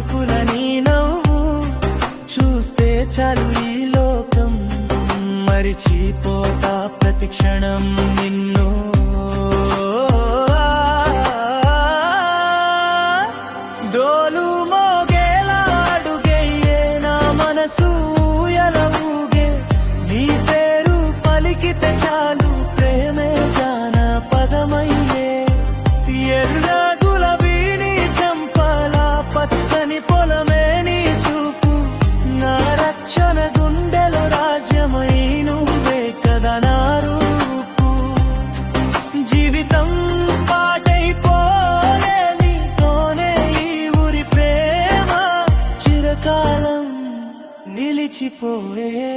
చూపులని నవ్వు చూస్తే చాలు ఈ లోకం మరిచిపోతా ప్రతి క్షణం నిన్ను. డోలు మోగేలా అడుగయ్యే నా మనసు ఊయలవుగే నీ పేరు పలికితే చాలు ప్రేమే జానపదమయ్యే. ఎర్ర గులాబీని చంపలా పచ్చని పొలమే నీ చూపు నా రక్షణ గుండెలో రాజ్యమై నువ్వే కదా నా రూపు. జీవితం పాటైపోయే నీతోనే ఈ ఊరి ప్రేమ చిరకాలం నిలిచిపోయే.